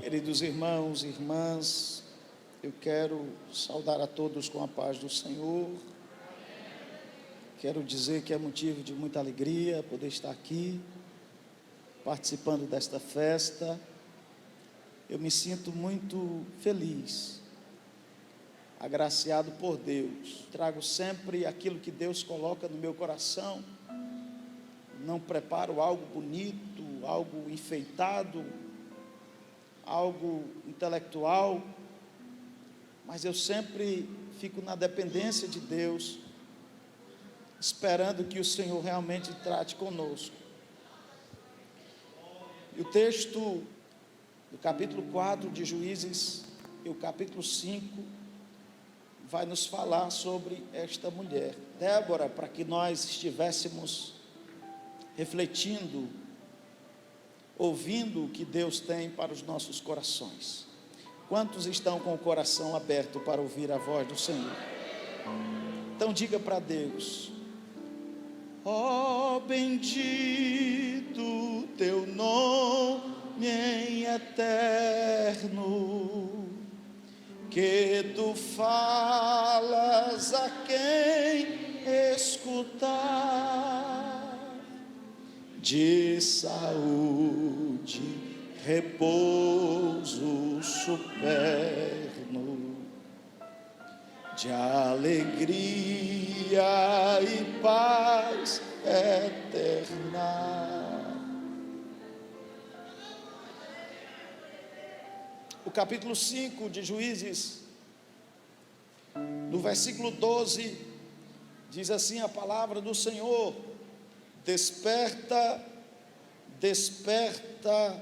Queridos irmãos e irmãs, eu quero saudar a todos com a paz do Senhor. Quero dizer que é motivo de muita alegria poder estar aqui, participando desta festa. Eu me sinto muito feliz, agraciado por Deus. Trago sempre aquilo que Deus coloca no meu coração. Não preparo algo bonito, algo enfeitado, algo intelectual, mas eu sempre fico na dependência de Deus, esperando que o Senhor realmente trate conosco. E o texto do capítulo 4 de Juízes e o capítulo 5 vai nos falar sobre esta mulher, Débora, para que nós estivéssemos refletindo, ouvindo o que Deus tem para os nossos corações. Quantos estão com o coração aberto para ouvir a voz do Senhor? Então diga para Deus: ó bendito teu nome em eterno, que tu falas a quem escutar, de saúde, repouso superno, de alegria e paz eterna. O capítulo 5 de Juízes, no versículo 12, diz assim a palavra do Senhor: desperta, desperta,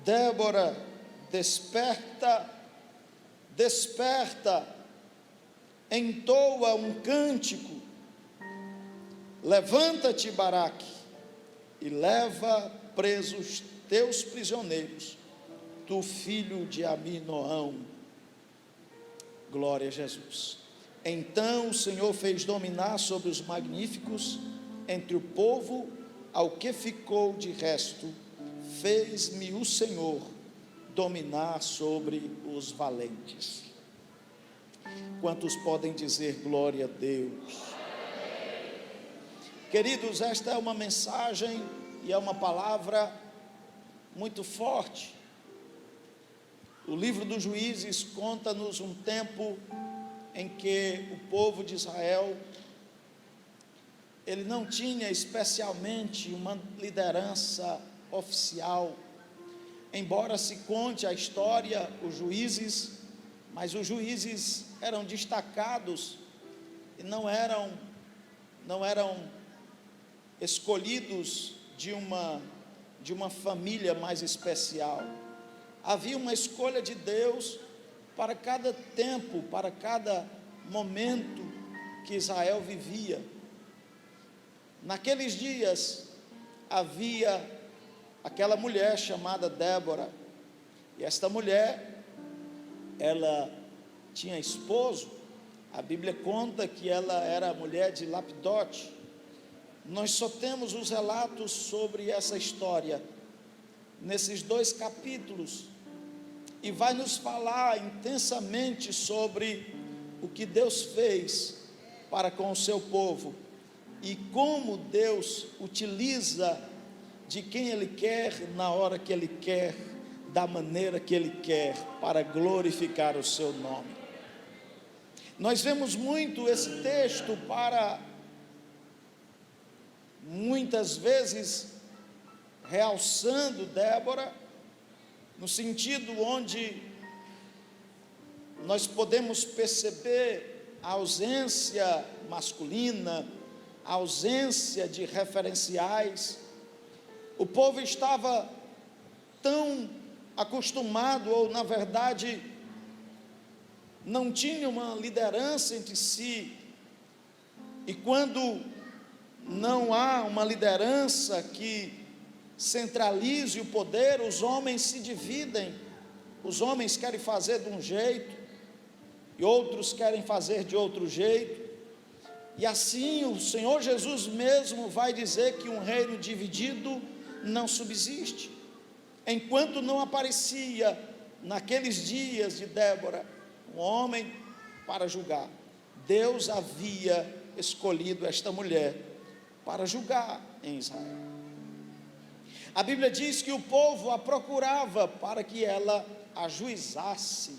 Débora, desperta, desperta, entoa um cântico, levanta-te, Baraque, e leva presos teus prisioneiros, tu filho de Aminoão. Glória a Jesus. Então o Senhor fez dominar sobre os magníficos entre o povo, ao que ficou de resto, fez-me o Senhor dominar sobre os valentes. Quantos podem dizer glória a Deus? Queridos, esta é uma mensagem e é uma palavra muito forte. O livro dos Juízes conta-nos um tempo em que o povo de Israel, ele não tinha especialmente uma liderança oficial, embora se conte a história, os juízes, mas os juízes eram destacados e não eram escolhidos de uma família mais especial. Havia uma escolha de Deus para cada tempo, para cada momento que Israel vivia. Naqueles dias havia aquela mulher chamada Débora, e esta mulher, ela tinha esposo. A Bíblia conta que ela era mulher de Lapidote. Nós só temos os relatos sobre essa história nesses 2 capítulos, e vai nos falar intensamente sobre o que Deus fez para com o seu povo, e como Deus utiliza de quem Ele quer, na hora que Ele quer, da maneira que Ele quer, para glorificar o seu nome. Nós vemos muito esse texto para, muitas vezes, realçando Débora, no sentido onde nós podemos perceber a ausência masculina, a ausência de referenciais. O povo estava tão acostumado, ou na verdade, não tinha uma liderança entre si, e quando não há uma liderança que centralize o poder, os homens se dividem. Os homens querem fazer de um jeito e outros querem fazer de outro jeito, e assim o Senhor Jesus mesmo vai dizer que um reino dividido não subsiste. enquanto não aparecia naqueles dias de Débora um homem para julgar, Deus havia escolhido esta mulher para julgar em Israel. A Bíblia diz que o povo a procurava para que ela ajuizasse.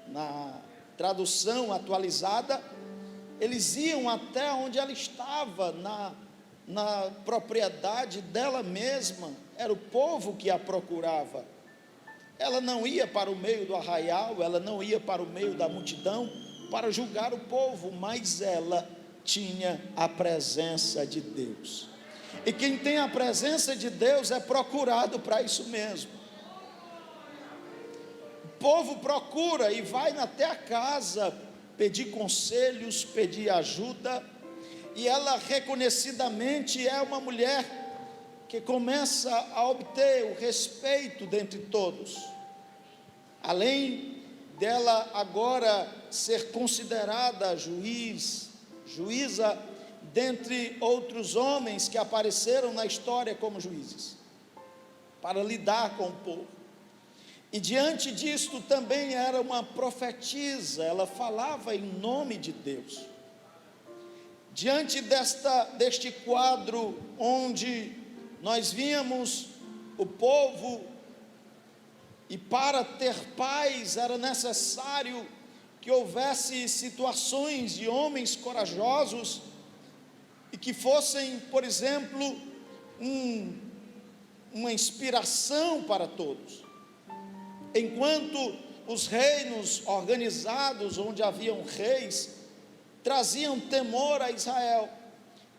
Na tradução atualizada, eles iam até onde ela estava, na propriedade dela mesma. Era o povo que a procurava. Ela não ia para o meio do arraial, ela não ia para o meio da multidão para julgar o povo, mas ela tinha a presença de Deus. E quem tem a presença de Deus é procurado para isso mesmo. O povo procura e vai até a casa pedir conselhos, pedir ajuda, e ela reconhecidamente é uma mulher que começa a obter o respeito dentre todos. Além dela agora ser considerada juíza dentre outros homens que apareceram na história como juízes, para lidar com o povo. E diante disto também era uma profetisa, ela falava em nome de Deus. Diante deste quadro onde nós víamos o povo, e para ter paz era necessário que houvesse situações de homens corajosos, e que fossem, por exemplo, uma inspiração para todos. Enquanto os reinos organizados, onde haviam reis, traziam temor a Israel,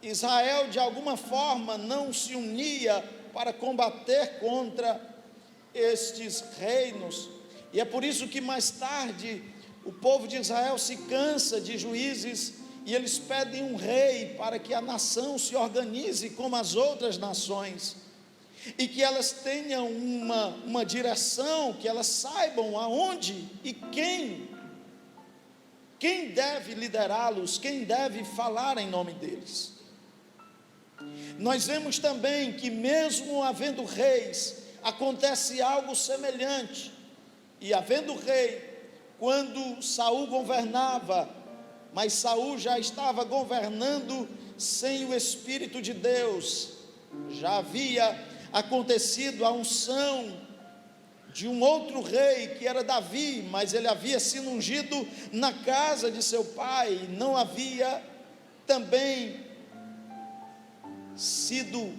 Israel de alguma forma não se unia para combater contra estes reinos, e é por isso que mais tarde o povo de Israel se cansa de juízes, e eles pedem um rei para que a nação se organize como as outras nações, e que elas tenham uma direção, que elas saibam aonde e quem deve liderá-los, quem deve falar em nome deles. Nós vemos também que mesmo havendo reis, acontece algo semelhante. E havendo rei, quando Saul governava, mas Saul já estava governando sem o Espírito de Deus, já havia acontecido a unção de um outro rei, que era Davi, mas ele havia sido ungido na casa de seu pai, não havia também sido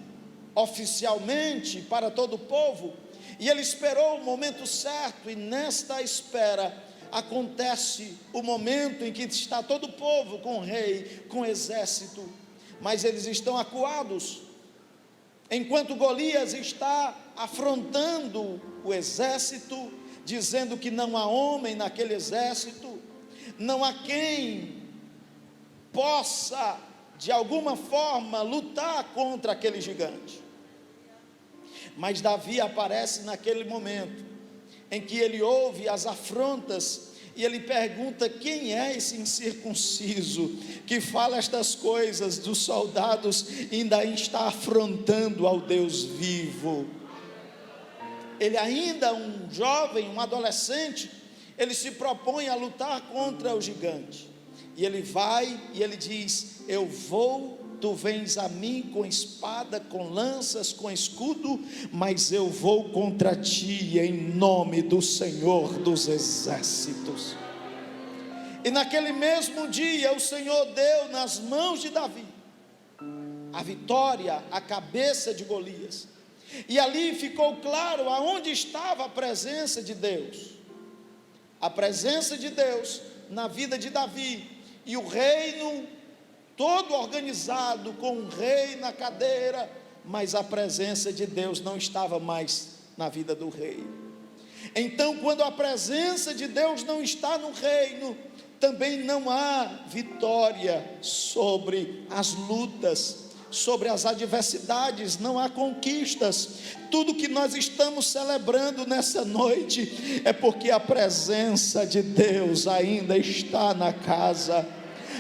oficialmente para todo o povo, e ele esperou o momento certo, e nesta espera acontece o momento em que está todo o povo com o rei, com o exército, mas eles estão acuados, enquanto Golias está afrontando o exército, dizendo que não há homem naquele exército, não há quem possa de alguma forma lutar contra aquele gigante. Mas Davi aparece naquele momento em que ele ouve as afrontas, e ele pergunta: quem é esse incircunciso que fala estas coisas dos soldados e ainda está afrontando ao Deus vivo? Ele ainda um jovem, um adolescente, ele se propõe a lutar contra o gigante, e ele vai e ele diz: eu vou, tu vens a mim com espada, com lanças, com escudo, mas eu vou contra ti em nome do Senhor dos exércitos. E naquele mesmo dia o Senhor deu nas mãos de Davi a vitória, a cabeça de Golias, e ali ficou claro aonde estava a presença de Deus, a presença de Deus na vida de Davi, e o reino todo organizado, com um rei na cadeira, mas a presença de Deus não estava mais na vida do rei. Então, quando a presença de Deus não está no reino, também não há vitória sobre as lutas, sobre as adversidades, não há conquistas. Tudo que nós estamos celebrando nessa noite é porque a presença de Deus ainda está na casa.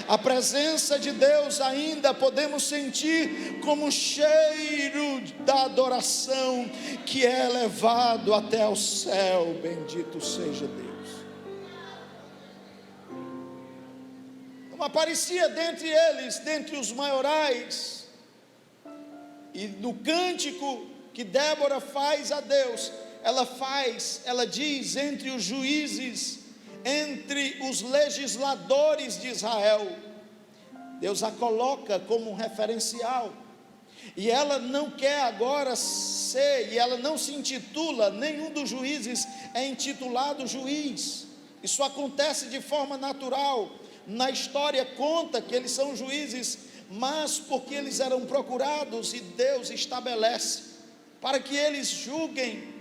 A presença de Deus ainda podemos sentir como cheiro da adoração que é elevado até ao céu. Bendito seja Deus. Como aparecia dentre eles, dentre os maiorais, e no cântico que Débora faz a Deus, ela diz entre os juízes, entre os legisladores de Israel, Deus a coloca como um referencial, e ela não quer agora ser, e ela não se intitula, nenhum dos juízes é intitulado juiz, isso acontece de forma natural, na história conta que eles são juízes, mas porque eles eram procurados, e Deus estabelece, para que eles julguem,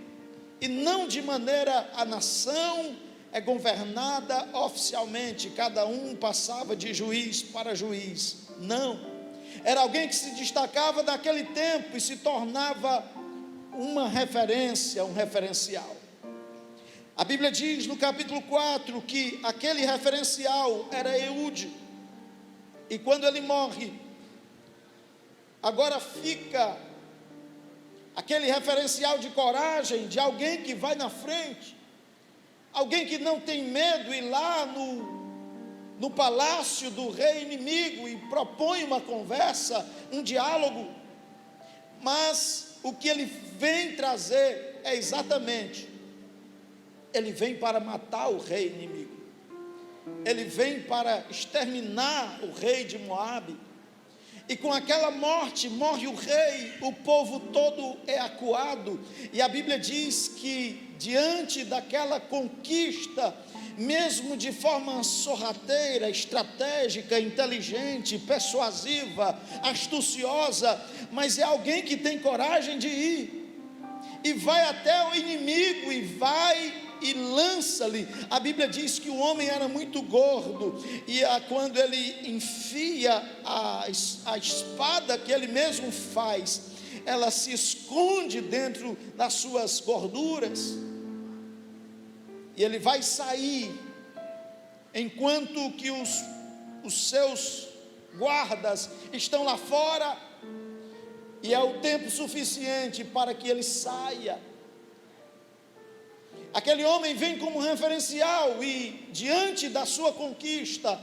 e não de maneira, a nação é governada oficialmente, cada um passava de juiz para juiz, não, era alguém que se destacava naquele tempo, e se tornava uma referência, um referencial. A Bíblia diz no capítulo 4, que aquele referencial era Eude, e quando ele morre, agora fica aquele referencial de coragem, de alguém que vai na frente, alguém que não tem medo ir lá no palácio do rei inimigo e propõe uma conversa, um diálogo, mas o que ele vem trazer é exatamente, ele vem para matar o rei inimigo, ele vem para exterminar o rei de Moabe, e com aquela morte, morre o rei, o povo todo é acuado, e a Bíblia diz que diante daquela conquista, mesmo de forma sorrateira, estratégica, inteligente, persuasiva, astuciosa, mas é alguém que tem coragem de ir, e vai até o inimigo, e lança-lhe. A Bíblia diz que o homem era muito gordo, e quando ele enfia a espada que ele mesmo faz, ela se esconde dentro das suas gorduras, e ele vai sair, enquanto que os seus guardas estão lá fora, e é o tempo suficiente para que ele saia. Aquele homem vem como referencial, e diante da sua conquista,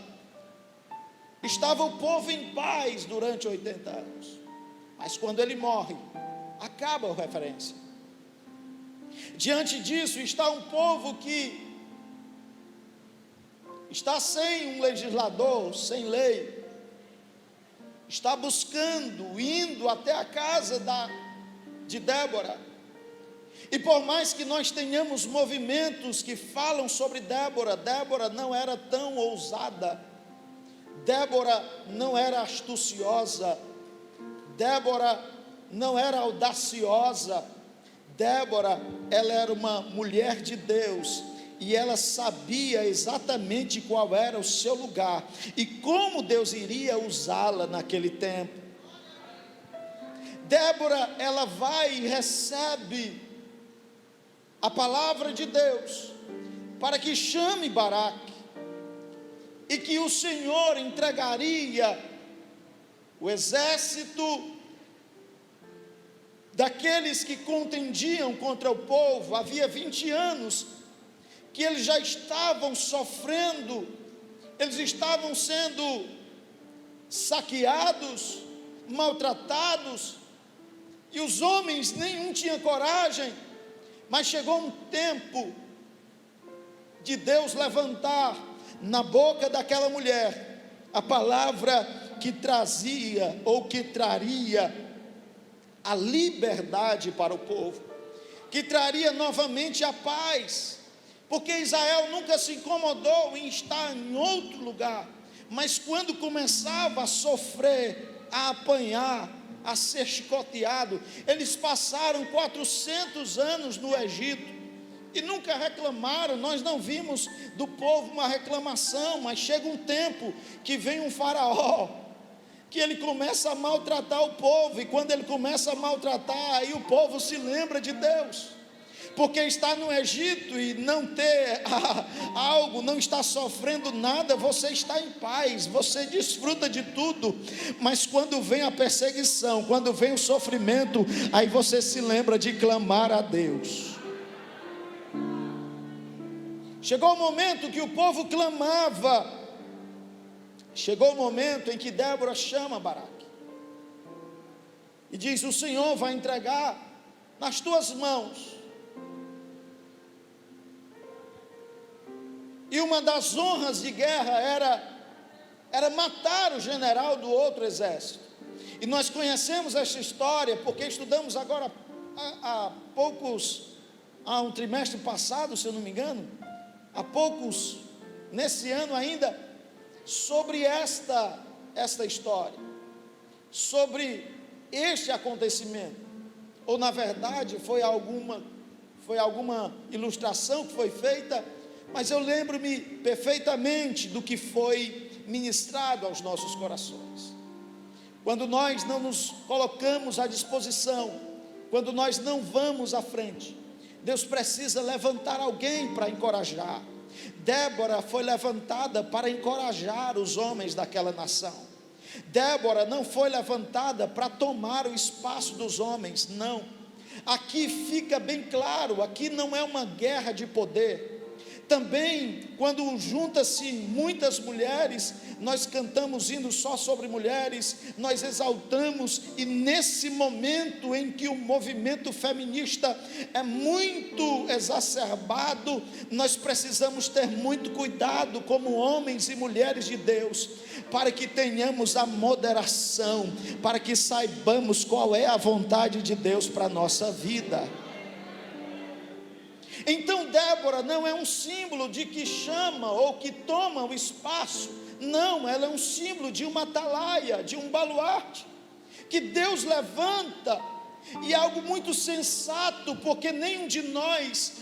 estava o povo em paz durante 80 anos, mas quando ele morre, acaba a referência. Diante disso está um povo que está sem um legislador, sem lei, está buscando, indo até a casa de Débora, e por mais que nós tenhamos movimentos que falam sobre Débora, Débora não era tão ousada, Débora não era astuciosa, Débora não era audaciosa, Débora, ela era uma mulher de Deus, e ela sabia exatamente qual era o seu lugar, e como Deus iria usá-la naquele tempo. Débora, ela vai e recebe a palavra de Deus, para que chame Baraque, e que o Senhor entregaria o exército daqueles que contendiam contra o povo. Havia 20 anos que eles já estavam sofrendo, eles estavam sendo saqueados, maltratados, e os homens nenhum tinha coragem, mas chegou um tempo de Deus levantar na boca daquela mulher a palavra que trazia, ou que traria a liberdade para o povo, que traria novamente a paz, porque Israel nunca se incomodou em estar em outro lugar, mas quando começava a sofrer, a apanhar, a ser chicoteado, eles passaram 400 anos no Egito, e nunca reclamaram. Nós não vimos do povo uma reclamação, mas chega um tempo que vem um faraó, que ele começa a maltratar o povo, e quando ele começa a maltratar, aí o povo se lembra de Deus, porque está no Egito e não ter algo, não está sofrendo nada, você está em paz, você desfruta de tudo. Mas quando vem a perseguição, quando vem o sofrimento, aí você se lembra de clamar a Deus. Chegou o momento que o povo clamava, chegou o momento em que Débora chama Baraque e diz: o Senhor vai entregar nas tuas mãos. E uma das honras de guerra era matar o general do outro exército. E nós conhecemos essa história porque estudamos agora há um trimestre passado, se eu não me engano, nesse ano ainda, sobre esta história, sobre este acontecimento. Ou na verdade foi alguma ilustração que foi feita, mas eu lembro-me perfeitamente do que foi ministrado aos nossos corações. Quando nós não nos colocamos à disposição, quando nós não vamos à frente, Deus precisa levantar alguém para encorajar. Débora foi levantada para encorajar os homens daquela nação. Débora não foi levantada para tomar o espaço dos homens, não. Aqui fica bem claro, aqui não é uma guerra de poder. Também, quando junta-se muitas mulheres, nós cantamos hinos só sobre mulheres, nós exaltamos, e nesse momento em que o movimento feminista é muito exacerbado, nós precisamos ter muito cuidado como homens e mulheres de Deus, para que tenhamos a moderação, para que saibamos qual é a vontade de Deus para a nossa vida. Então Débora não é um símbolo de que chama ou que toma o espaço, não, ela é um símbolo de uma atalaia, de um baluarte, que Deus levanta, e algo muito sensato, porque nenhum de nós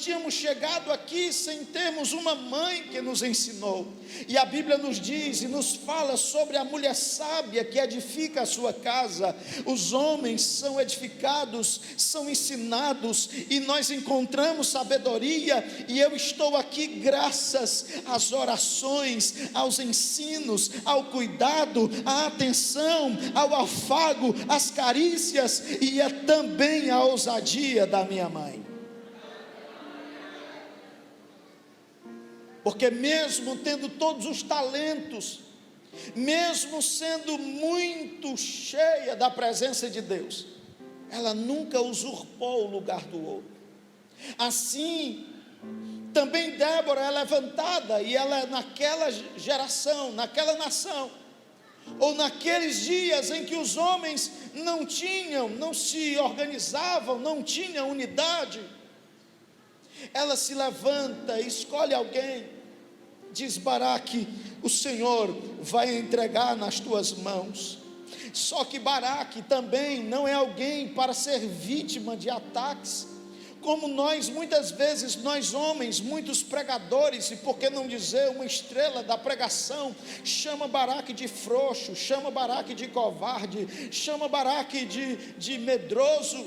tínhamos chegado aqui sem termos uma mãe que nos ensinou, e a Bíblia nos diz e nos fala sobre a mulher sábia que edifica a sua casa. Os homens são edificados, são ensinados, e nós encontramos sabedoria, e eu estou aqui graças às orações, aos ensinos, ao cuidado, à atenção, ao afago, às carícias, e é também a ousadia da minha mãe. Porque mesmo tendo todos os talentos, mesmo sendo muito cheia da presença de Deus, ela nunca usurpou o lugar do outro. Assim, também Débora é levantada, e ela é naquela geração, naquela nação, ou naqueles dias em que os homens não se organizavam, não tinham unidade, ela se levanta, escolhe alguém, diz: Baraque, o Senhor vai entregar nas tuas mãos. Só que Baraque também não é alguém para ser vítima de ataques, como muitas vezes nós homens, muitos pregadores, e por que não dizer uma estrela da pregação, chama Baraque de frouxo, chama Baraque de covarde, chama Baraque de medroso.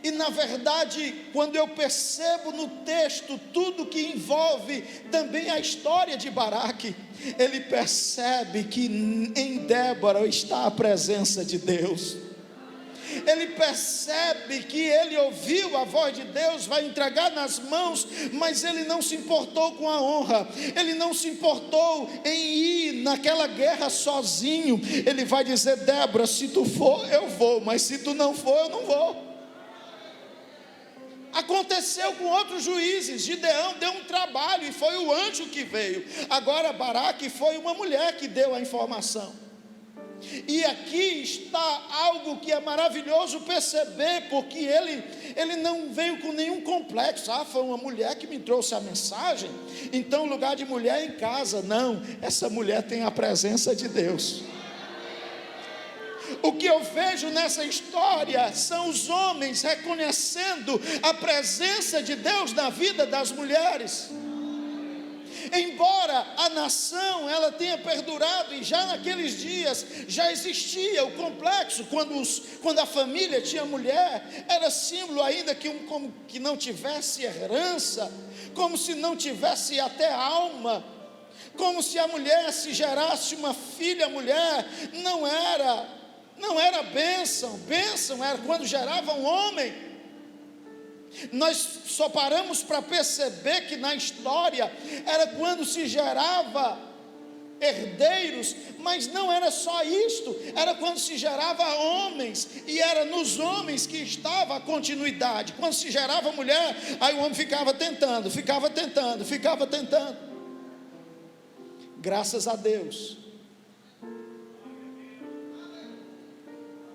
E na verdade, quando eu percebo no texto tudo que envolve também a história de Baraque, ele percebe que em Débora está a presença de Deus. Ele percebe que ele ouviu a voz de Deus, vai entregar nas mãos, mas ele não se importou com a honra, ele não se importou em ir naquela guerra sozinho. Ele vai dizer: Débora, se tu for, eu vou, mas se tu não for, eu não vou. Aconteceu com outros juízes. Gideão deu um trabalho e foi o anjo que veio. Agora Baraque foi uma mulher que deu a informação. E aqui está algo que é maravilhoso perceber, porque ele não veio com nenhum complexo. Foi uma mulher que me trouxe a mensagem, então o lugar de mulher é em casa. Não, essa mulher tem a presença de Deus. O que eu vejo nessa história são os homens reconhecendo a presença de Deus na vida das mulheres. embora a nação ela tenha perdurado, e já naqueles dias já existia o complexo, quando a família tinha mulher, era símbolo ainda como que não tivesse herança, como se não tivesse até alma, como se a mulher, se gerasse uma filha mulher, não era bênção era quando gerava um homem. Nós só paramos para perceber que na história era quando se gerava herdeiros, mas não era só isto, era quando se gerava homens, e era nos homens que estava a continuidade. Quando se gerava mulher, aí o homem ficava tentando. Graças a Deus,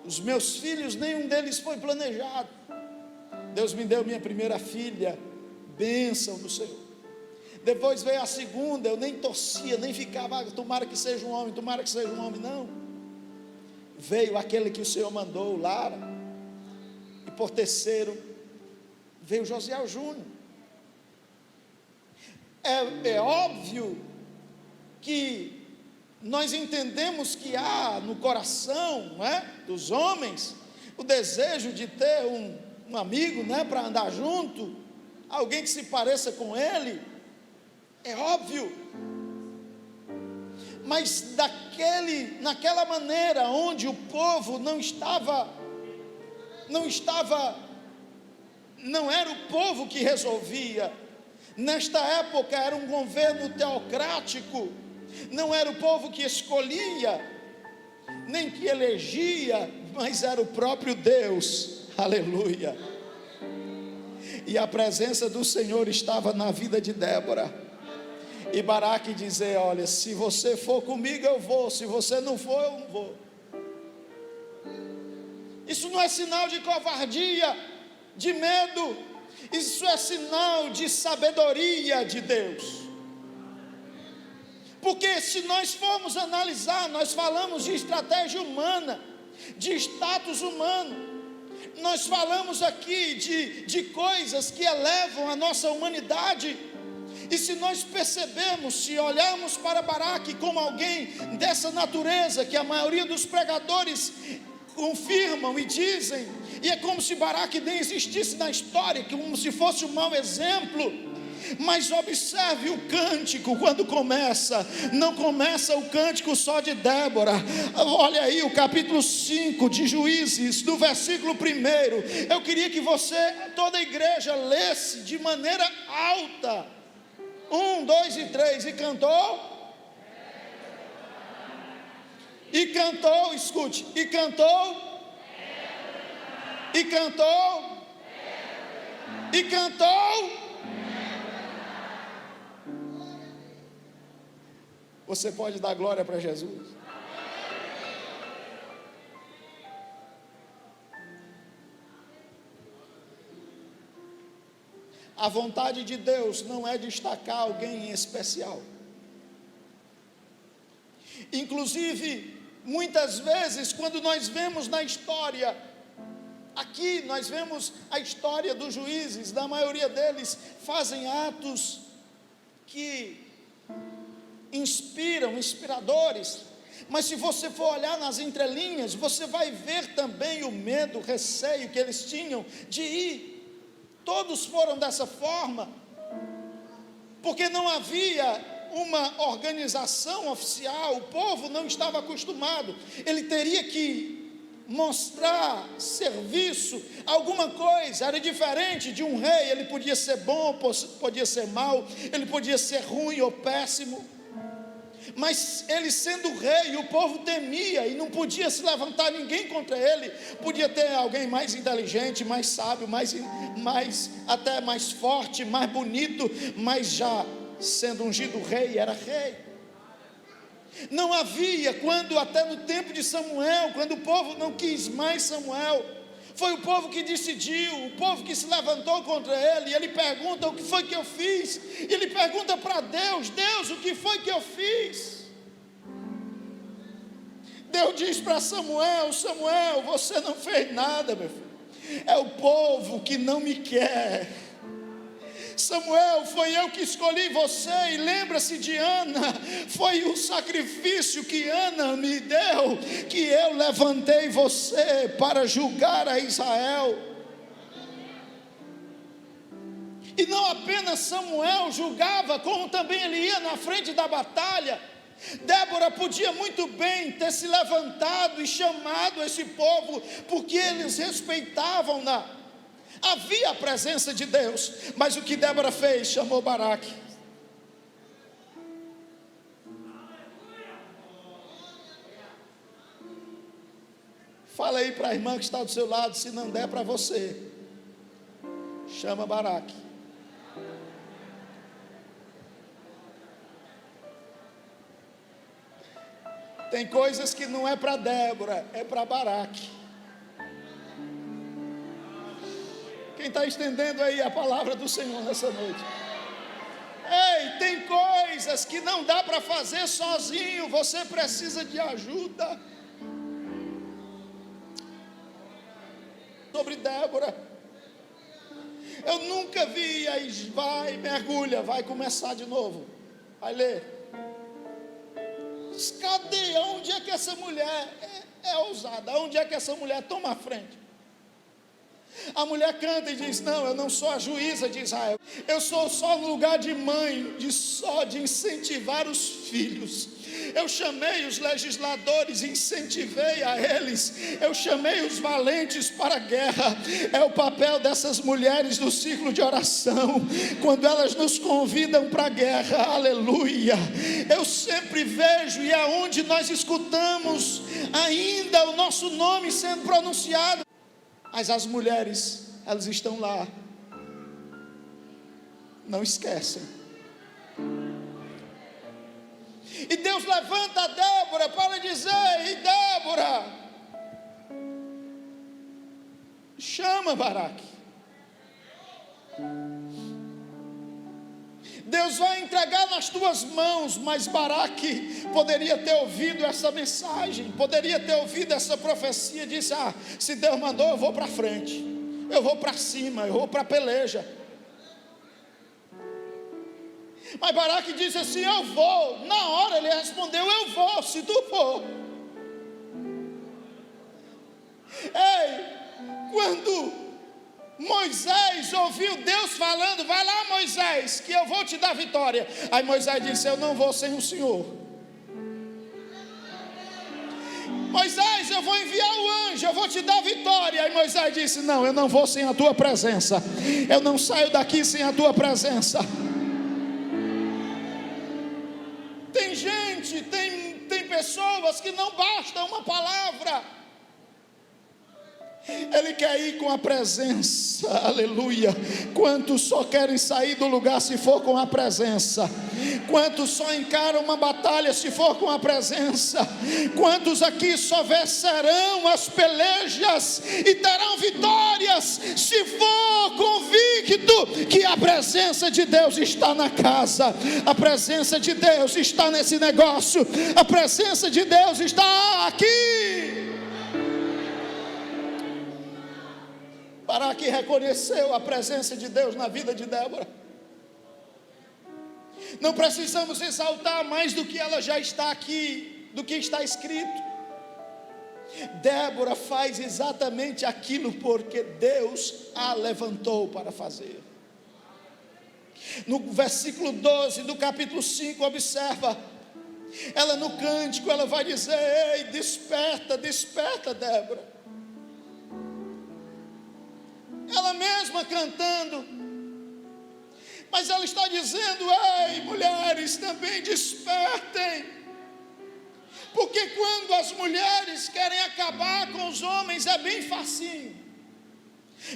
os meus filhos, nenhum deles foi planejado. Deus me deu minha primeira filha, bênção do Senhor. Depois veio a segunda, eu nem torcia, nem ficava, tomara que seja um homem, não. Veio aquele que o Senhor mandou, Lara. E por terceiro, veio Josiel Júnior. É óbvio que nós entendemos que há no coração, não é, dos homens o desejo de ter um amigo, né, para andar junto, alguém que se pareça com ele, é óbvio, mas naquela maneira onde o povo não era o povo que resolvia. Nesta época era um governo teocrático, não era o povo que escolhia, nem que elegia, mas era o próprio Deus, aleluia. E a presença do Senhor estava na vida de Débora. E Baraque dizer: olha, se você for comigo eu vou, se você não for eu não vou. Isso não é sinal de covardia, de medo, isso é sinal de sabedoria de Deus. Porque se nós formos analisar, nós falamos de estratégia humana, de status humano, nós falamos aqui de coisas que elevam a nossa humanidade. E se nós percebemos, se olharmos para Baraque como alguém dessa natureza, que a maioria dos pregadores confirmam e dizem, e é como se Baraque nem existisse na história, como se fosse um mau exemplo. Mas observe o cântico quando começa, não começa o cântico só de Débora. Olha aí o capítulo 5 de Juízes, no versículo 1. Eu queria que você, toda a igreja, lesse de maneira alta. 1, 2 e 3, e cantou, escute, e cantou, Você pode dar glória para Jesus? A vontade de Deus não é destacar alguém em especial. Inclusive, muitas vezes, quando nós vemos na história, aqui nós vemos a história dos juízes, da maioria deles fazem atos que inspiradores, mas se você for olhar nas entrelinhas, você vai ver também o medo, o receio que eles tinham de ir. Todos foram dessa forma, porque não havia uma organização oficial, o povo não estava acostumado, ele teria que mostrar serviço, alguma coisa, era diferente de um rei, ele podia ser bom, podia ser mau, ele podia ser ruim ou péssimo, mas ele sendo rei, o povo temia e não podia se levantar ninguém contra ele. Podia ter alguém mais inteligente, mais sábio, até mais forte, mais bonito, mas já sendo ungido rei, era rei. Não havia, até no tempo de Samuel, quando o povo não quis mais Samuel, foi o povo que decidiu, o povo que se levantou contra ele, e ele pergunta: o que foi que eu fiz? E ele pergunta para Deus: Deus, o que foi que eu fiz? Deus diz para Samuel: Samuel, você não fez nada, meu filho, é o povo que não me quer. Samuel, foi eu que escolhi você. E lembra-se de Ana, foi o sacrifício que Ana me deu, que eu levantei você para julgar a Israel. E não apenas Samuel julgava, como também ele ia na frente da batalha. Débora podia muito bem ter se levantado e chamado esse povo, porque eles respeitavam-na. Havia a presença de Deus, mas o que Débora fez? Chamou Baraque. Fala aí para a irmã que está do seu lado, se não der para você, chama Baraque. Tem coisas que não é para Débora, é para Baraque. Quem está estendendo aí a palavra do Senhor nessa noite? Ei, tem coisas que não dá para fazer sozinho, você precisa de ajuda. Sobre Débora, eu nunca vi. Aí vai, mergulha, vai começar de novo, vai ler. Cadê? Onde é que essa mulher é ousada? Onde é que essa mulher toma a frente? A mulher canta e diz: não, eu não sou a juíza de Israel, eu sou só no lugar de mãe, de incentivar os filhos. Eu chamei os legisladores, incentivei a eles, eu chamei os valentes para a guerra. É o papel dessas mulheres do círculo de oração, quando elas nos convidam para a guerra, aleluia. Eu sempre vejo, e é onde nós escutamos ainda o nosso nome sendo pronunciado, mas as mulheres, elas estão lá, não esquecem. E Deus levanta a Débora para dizer: e Débora, chama Baraque. Deus vai entregar nas tuas mãos, mas Baraque poderia ter ouvido essa mensagem, poderia ter ouvido essa profecia, disse: ah, se Deus mandou, eu vou para frente, eu vou para cima, eu vou para a peleja. Mas Baraque disse assim: eu vou. Na hora ele respondeu: eu vou, se tu for. Ei, quando Moisés ouviu Deus falando: vai lá, Moisés, que eu vou te dar vitória. Aí Moisés disse: eu não vou sem o Senhor. Moisés, eu vou enviar o anjo, eu vou te dar vitória. Aí Moisés disse: não, eu não vou sem a tua presença, eu não saio daqui sem a tua presença. Tem gente, tem pessoas que não basta uma palavra, ele quer ir com a presença, aleluia. Quantos só querem sair do lugar se for com a presença? Quantos só encaram uma batalha se for com a presença? Quantos aqui só vencerão as pelejas e terão vitórias se for convicto que a presença de Deus está na casa, a presença de Deus está nesse negócio, a presença de Deus está aqui. Baraque reconheceu a presença de Deus na vida de Débora. Não precisamos exaltar mais do que ela já está aqui, do que está escrito. Débora faz exatamente aquilo porque Deus a levantou para fazer. No versículo 12 do capítulo 5, observa, ela no cântico, ela vai dizer: ei, desperta, desperta, Débora. Ela mesma cantando, mas ela está dizendo: ei, mulheres, também despertem, porque quando as mulheres querem acabar com os homens é bem facinho,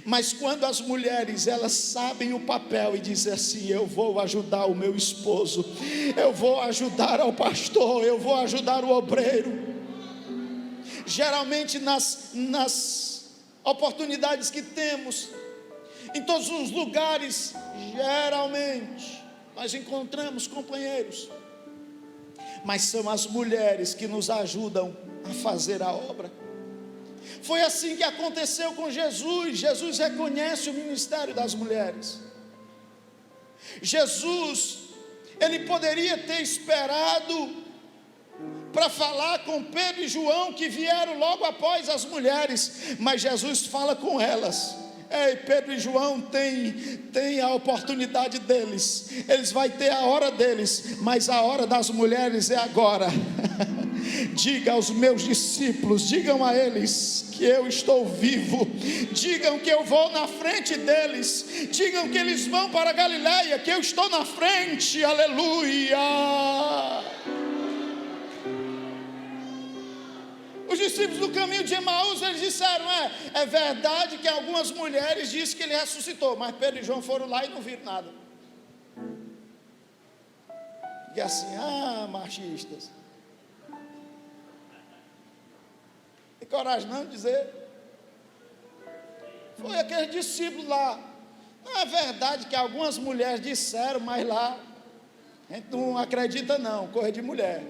mas quando as mulheres, elas sabem o papel e dizem assim: eu vou ajudar o meu esposo, eu vou ajudar ao pastor, eu vou ajudar o obreiro. Geralmente nas oportunidades que temos, em todos os lugares, geralmente nós encontramos companheiros, mas são as mulheres que nos ajudam a fazer a obra. Foi assim que aconteceu com Jesus. Jesus reconhece o ministério das mulheres. Jesus, ele poderia ter esperado para falar com Pedro e João, que vieram logo após as mulheres, mas Jesus fala com elas. Ei, Pedro e João tem a oportunidade deles, eles vão ter a hora deles, mas a hora das mulheres é agora. Diga aos meus discípulos, digam a eles que eu estou vivo, digam que eu vou na frente deles, digam que eles vão para a Galileia, que eu estou na frente, aleluia. Os discípulos do caminho de Emaús, eles disseram, é verdade que algumas mulheres dizem que ele ressuscitou, mas Pedro e João foram lá e não viram nada. E assim, machistas, tem coragem não de dizer? Foi aquele discípulo lá. Não é verdade que algumas mulheres disseram, mas lá a gente não acredita não, coisa de mulher.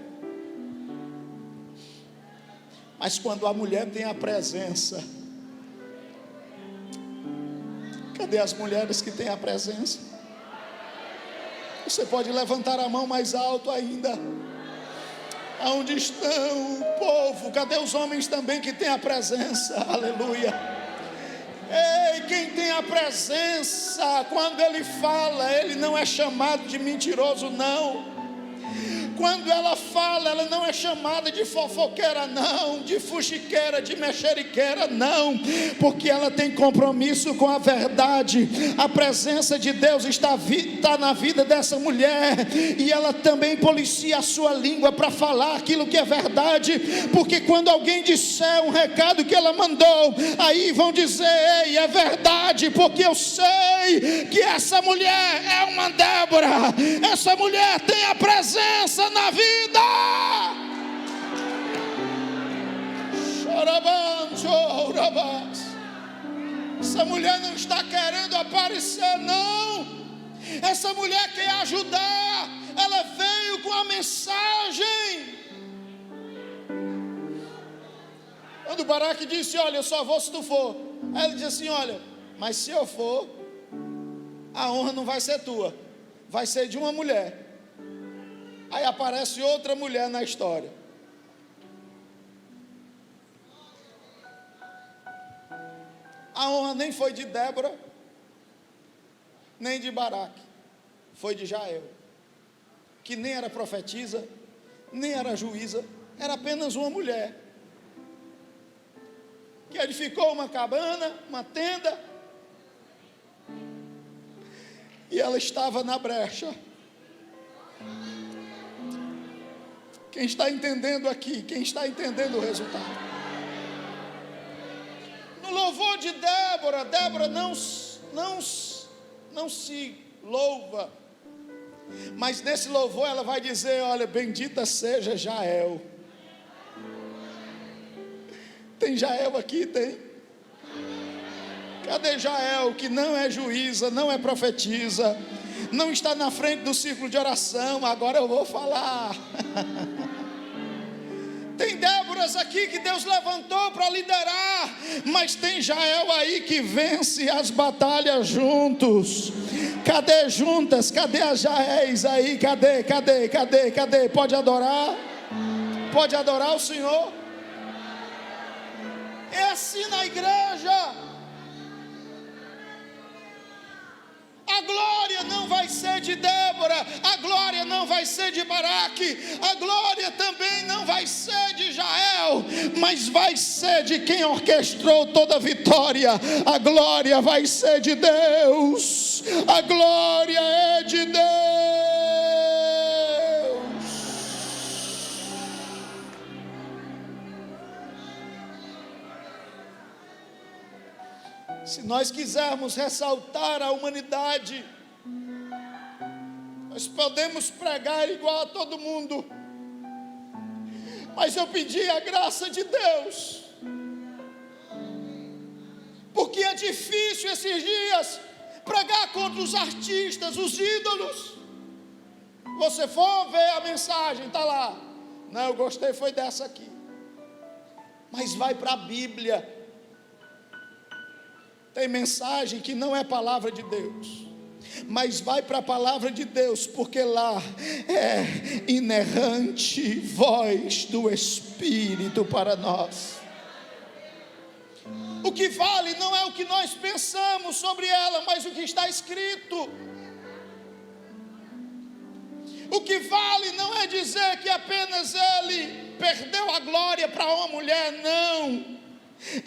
Mas quando a mulher tem a presença, cadê as mulheres que têm a presença? Você pode levantar a mão mais alto ainda. Aonde estão o povo? Cadê os homens também que têm a presença? Aleluia. Ei, quem tem a presença, quando ele fala, ele não é chamado de mentiroso, não. Quando ela fala, ela não é chamada de fofoqueira, não, de fuxiqueira, de mexeriqueira, não, porque ela tem compromisso com a verdade. A presença de Deus está na vida dessa mulher, e ela também policia a sua língua para falar aquilo que é verdade, porque quando alguém disser um recado que ela mandou, aí vão dizer, ei, é verdade, porque eu sei que essa mulher é uma Débora, essa mulher tem a presença na vida. Essa mulher não está querendo aparecer, não. Essa mulher quer ajudar. Ela veio com a mensagem. Quando Baraque disse, olha, eu só vou se tu for. Aí ele disse assim, olha, mas se eu for, a honra não vai ser tua, vai ser de uma mulher. Aí aparece outra mulher na história. A honra nem foi de Débora, nem de Baraque, foi de Jael, que nem era profetisa, nem era juíza, era apenas uma mulher, que edificou uma cabana, uma tenda, e ela estava na brecha. Quem está entendendo aqui? Quem está entendendo o resultado? No louvor de Débora, Débora não se louva, mas nesse louvor ela vai dizer, olha, bendita seja Jael. Tem Jael aqui? Tem? Cadê Jael, que não é juíza, não é profetisa, não está na frente do círculo de oração? Agora eu vou falar. Tem Déboras aqui que Deus levantou para liderar, mas tem Jael aí que vence as batalhas juntos. Cadê juntas? Cadê as Jaéis aí? Cadê? Pode adorar? Pode adorar o Senhor? É assim na igreja. A glória não vai ser de Débora, a glória não vai ser de Baraque, a glória também não vai ser de Jael, mas vai ser de quem orquestrou toda a vitória. A glória vai ser de Deus, a glória é de Deus. Se nós quisermos ressaltar a humanidade, nós podemos pregar igual a todo mundo, mas eu pedi a graça de Deus, porque é difícil esses dias pregar contra os artistas, os ídolos. Você for ver a mensagem, está lá, não, eu gostei foi dessa aqui, mas vai para a Bíblia. Tem mensagem que não é palavra de Deus. Mas vai para a palavra de Deus, porque lá é inerrante voz do Espírito para nós. O que vale não é o que nós pensamos sobre ela, mas o que está escrito. O que vale não é dizer que apenas ele perdeu a glória para uma mulher, não.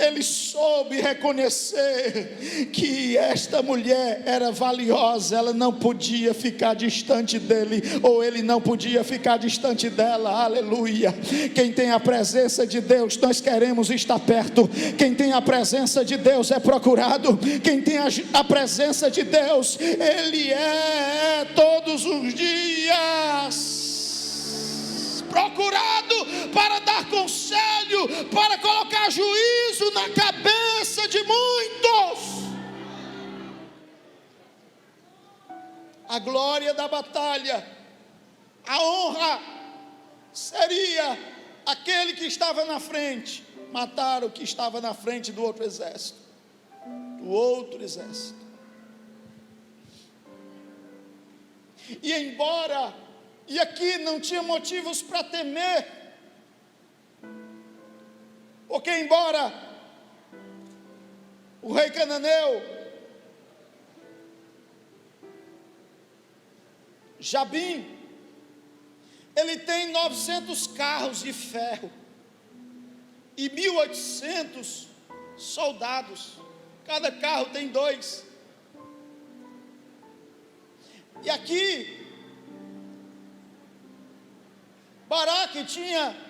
Ele soube reconhecer que esta mulher era valiosa, ela não podia ficar distante dele, ou ele não podia ficar distante dela. Aleluia. Quem tem a presença de Deus, nós queremos estar perto. Quem tem a presença de Deus é procurado. Quem tem a presença de Deus, ele é todos os dias procurado para dar conselho, para colocar juízo na cabeça de muitos. A glória da batalha, a honra seria aquele que estava na frente, matar o que estava na frente do outro exército. E embora, e aqui não tinha motivos para temer, porque embora o rei cananeu, Jabim, ele tem 900 carros de ferro e 1.800 soldados, cada carro tem 2. E aqui Baraque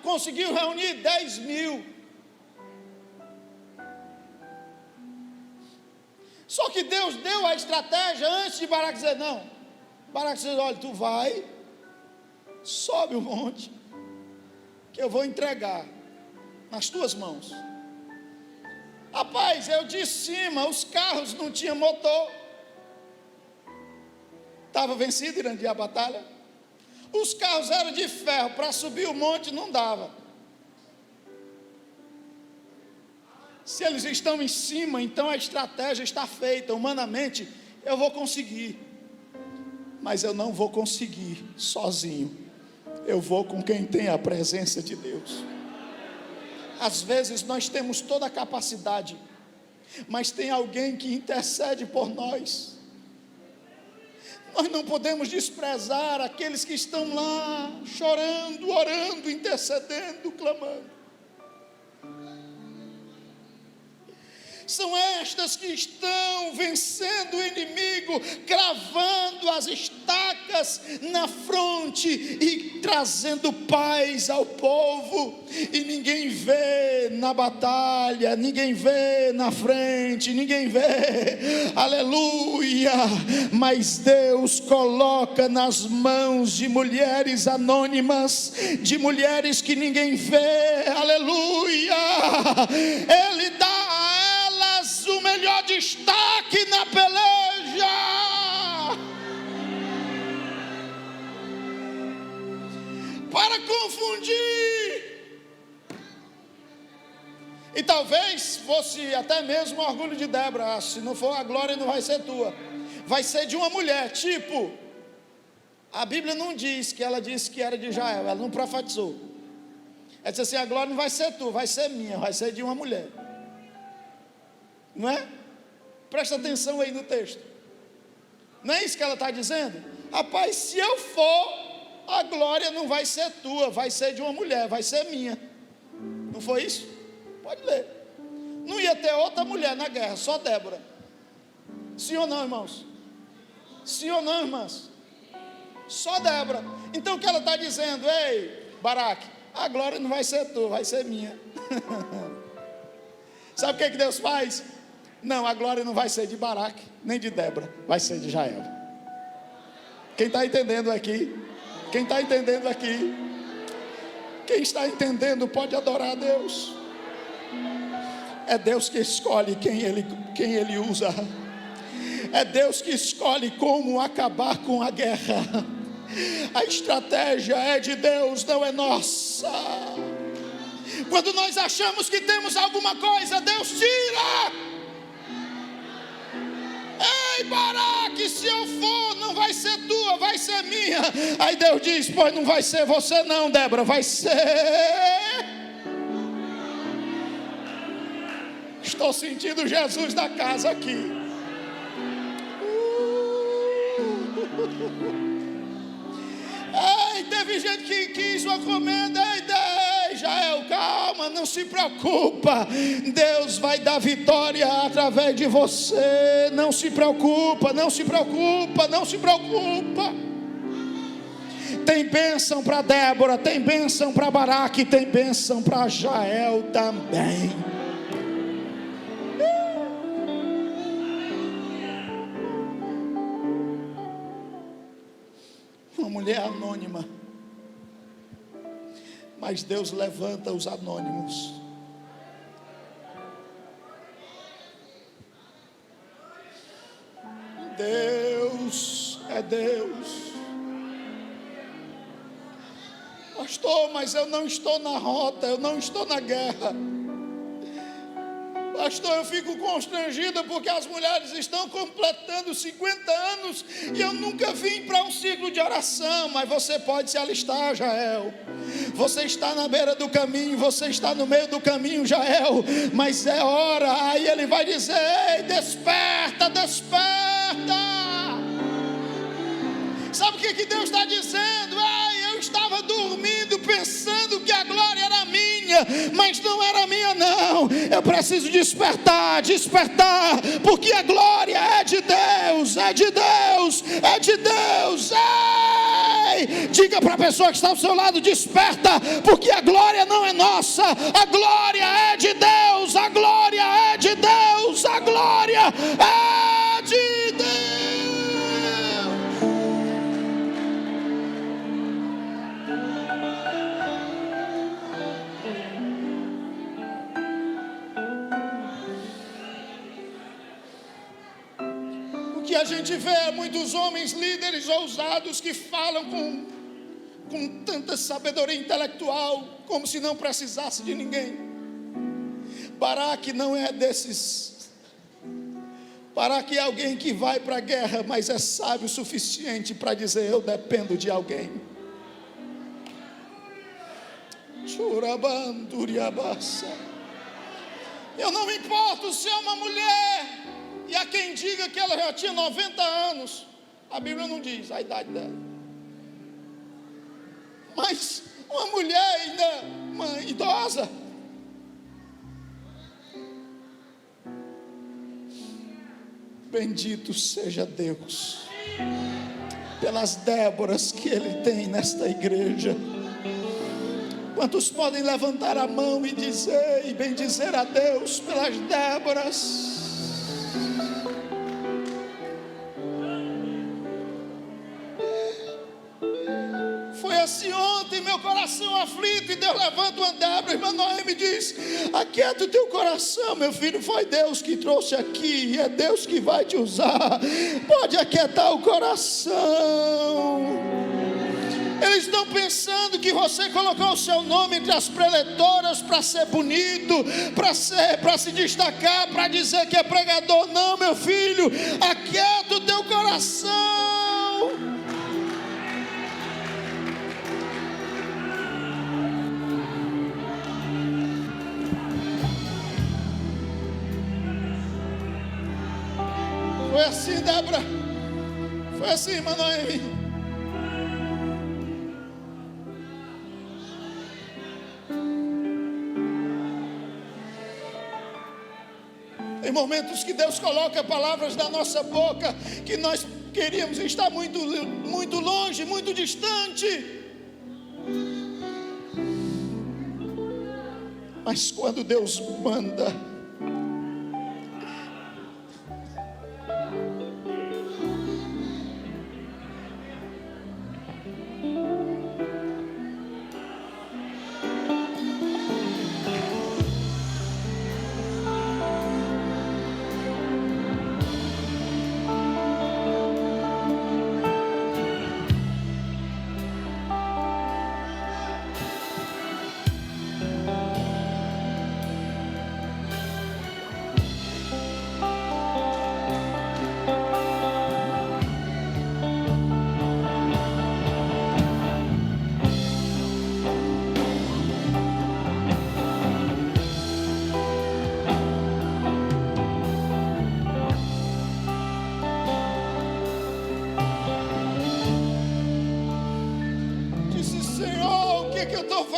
conseguiu reunir 10.000. Só que Deus deu a estratégia antes de Baraque dizer não. Baraque disse: olha, tu vai, sobe o monte, que eu vou entregar nas tuas mãos. Rapaz, eu de cima, os carros não tinham motor, estava vencido durante a batalha. Os carros eram de ferro, para subir o monte não dava. Se eles estão em cima, então a estratégia está feita. Humanamente, eu vou conseguir, mas eu não vou conseguir sozinho. Eu vou com quem tem a presença de Deus. Às vezes nós temos toda a capacidade, mas tem alguém que intercede por nós. Nós não podemos desprezar aqueles que estão lá, chorando, orando, intercedendo, clamando. São estas que estão vencendo o inimigo, cravando as estacas na fronte e trazendo paz ao povo. E ninguém vê na batalha, ninguém vê na frente, ninguém vê, aleluia. Mas Deus coloca nas mãos de mulheres anônimas, de mulheres que ninguém vê, aleluia. Ele dá o melhor destaque na peleja. Para confundir. E talvez fosse até mesmo o orgulho de Débora. Se não for, a glória não vai ser tua, vai ser de uma mulher. Tipo, a Bíblia não diz que ela disse que era de Israel, ela não profetizou. Ela disse assim: a glória não vai ser tua, vai ser minha, vai ser de uma mulher. Não é? Presta atenção aí no texto. Não é isso que ela está dizendo? Rapaz, se eu for, a glória não vai ser tua, vai ser de uma mulher, vai ser minha. Não foi isso? Pode ler. Não ia ter outra mulher na guerra, só Débora. Sim ou não, irmãos? Sim ou não, irmãs? Só Débora. Então o que ela está dizendo? Ei, Baraque, a glória não vai ser tua, vai ser minha. Sabe o que Deus faz? Não, a glória não vai ser de Baraque, nem de Débora, vai ser de Jael. Quem está entendendo aqui? Quem está entendendo aqui? Quem está entendendo pode adorar a Deus. É Deus que escolhe quem Ele usa. É Deus que escolhe como acabar com a guerra. A estratégia é de Deus, não é nossa. Quando nós achamos que temos alguma coisa, Deus tira. Ei, Baraque, se eu for, não vai ser tua, vai ser minha. Aí Deus diz: pois não vai ser você não, Débora, vai ser... Estou sentindo Jesus da casa aqui. Ei, teve gente que quis uma comenda. Ei, Jael, calma, não se preocupa, Deus vai dar vitória através de você. Não se preocupa, não se preocupa, não se preocupa. Tem bênção para Débora, tem bênção para Baraque, tem bênção para Jael também. Uma mulher anônima, mas Deus levanta os anônimos. Deus é Deus. Pastor, mas eu não estou na rota, eu não estou na guerra. Pastor, eu fico constrangida porque as mulheres estão completando 50 anos e eu nunca vim para um ciclo de oração. Mas você pode se alistar, Jael. Você está na beira do caminho, você está no meio do caminho, Jael. Mas é hora. Aí ele vai dizer: ei, desperta, desperta. Sabe o que Deus está dizendo? Eu estava dormindo pensando que a glória era minha, mas não era minha não. Eu preciso despertar, despertar, porque a glória é de Deus, é de Deus, é de Deus. Ei, diga para a pessoa que está ao seu lado: desperta, porque a glória não é nossa, a glória é de Deus, a glória é de Deus, a glória é de Deus. Que a gente vê muitos homens líderes ousados que falam com tanta sabedoria intelectual, como se não precisasse de ninguém. Baraque não é desses. Baraque é alguém que vai para a guerra, mas é sábio o suficiente para dizer: eu dependo de alguém. Eu não me importo se é uma mulher. E há quem diga que ela já tinha 90 anos. A Bíblia não diz a idade dela. Mas uma mulher ainda, uma idosa. Bendito seja Deus pelas Déboras que Ele tem nesta igreja. Quantos podem levantar a mão e dizer, e bendizer a Deus pelas Déboras? Assim ontem, meu coração aflito, e Deus levanta uma Débora. Irmã Noemi diz: aquieta o teu coração, meu filho, foi Deus que trouxe aqui, e é Deus que vai te usar. Pode aquietar o coração. Eles estão pensando que você colocou o seu nome entre as preletoras para ser bonito, para se destacar, para dizer que é pregador. Não, meu filho, aquieta o teu coração. Foi assim, Débora. Foi assim, irmã Noemi. Tem momentos que Deus coloca palavras na nossa boca que nós queríamos estar muito, muito longe, muito distante. Mas quando Deus manda,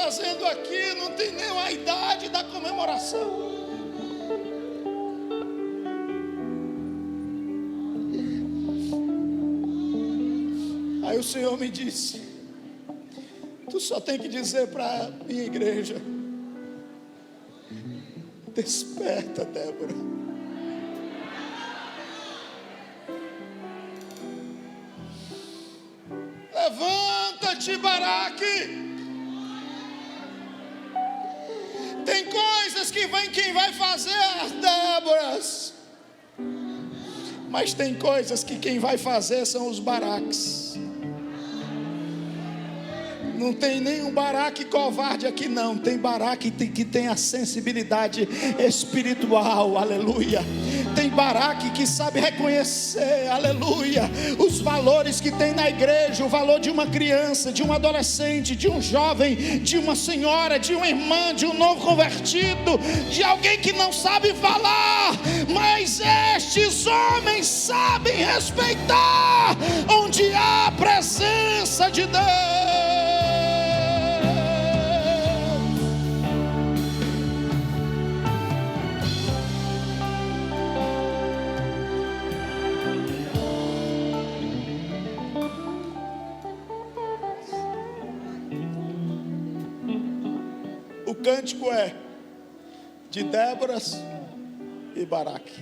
fazendo aqui não tem nem a idade da comemoração. Aí o Senhor me disse: tu só tem que dizer para a minha igreja: desperta, Débora. Levanta-te, Baraque. Tem coisas que quem vai fazer as Déboras, mas tem coisas que quem vai fazer são os Baraques. Não tem nenhum Baraque covarde aqui não, tem Baraque que tem a sensibilidade espiritual, aleluia. Tem Baraque que sabe reconhecer, aleluia, os valores que tem na igreja, o valor de uma criança, de um adolescente, de um jovem, de uma senhora, de uma irmã, de um novo convertido, de alguém que não sabe falar, mas estes homens sabem respeitar onde há a presença de Deus. O cântico é de Déboras e Baraque.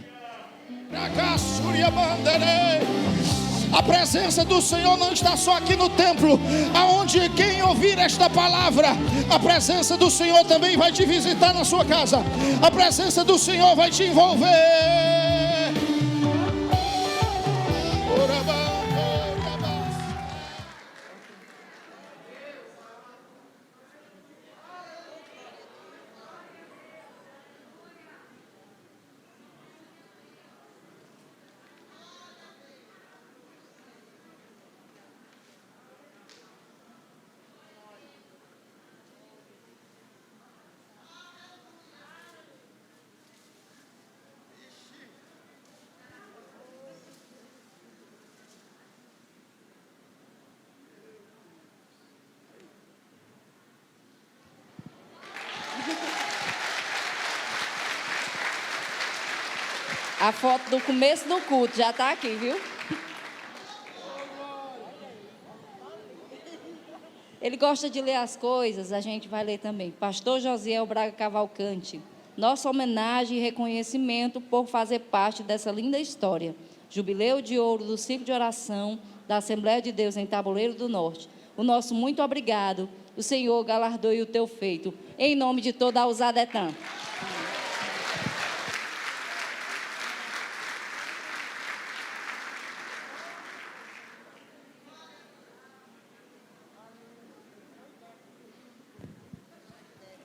A presença do Senhor não está só aqui no templo, aonde quem ouvir esta palavra, a presença do Senhor também vai te visitar na sua casa. A presença do Senhor vai te envolver. A foto do começo do culto já está aqui, viu? Ele gosta de ler as coisas, a gente vai ler também. Pastor Josiel Braga Cavalcante. Nossa homenagem e reconhecimento por fazer parte dessa linda história. Jubileu de ouro do ciclo de oração da Assembleia de Deus em Tabuleiro do Norte. O nosso muito obrigado. O Senhor galardoe o teu feito. Em nome de toda a Usadetã.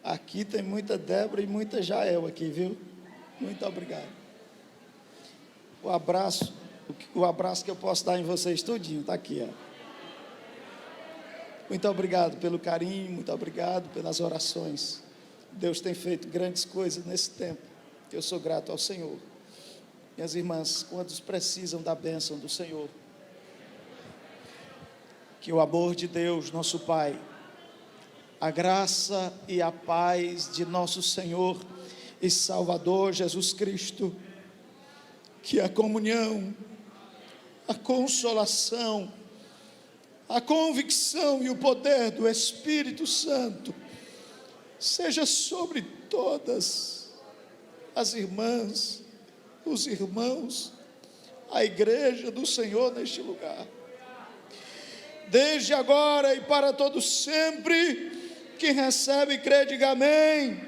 Aqui tem muita Débora e muita Jael aqui, viu? Muito obrigado. O abraço que eu posso dar em vocês tudinho, está aqui, ó. Muito obrigado pelo carinho, muito obrigado pelas orações. Deus tem feito grandes coisas nesse tempo. Eu sou grato ao Senhor. Minhas irmãs, quantos precisam da bênção do Senhor? Que o amor de Deus, nosso Pai, a graça e a paz de nosso Senhor e Salvador Jesus Cristo, que a comunhão, a consolação, a convicção e o poder do Espírito Santo seja sobre todas as irmãs, os irmãos, a igreja do Senhor neste lugar, desde agora e para todo sempre. Quem recebe, crê, diga amém.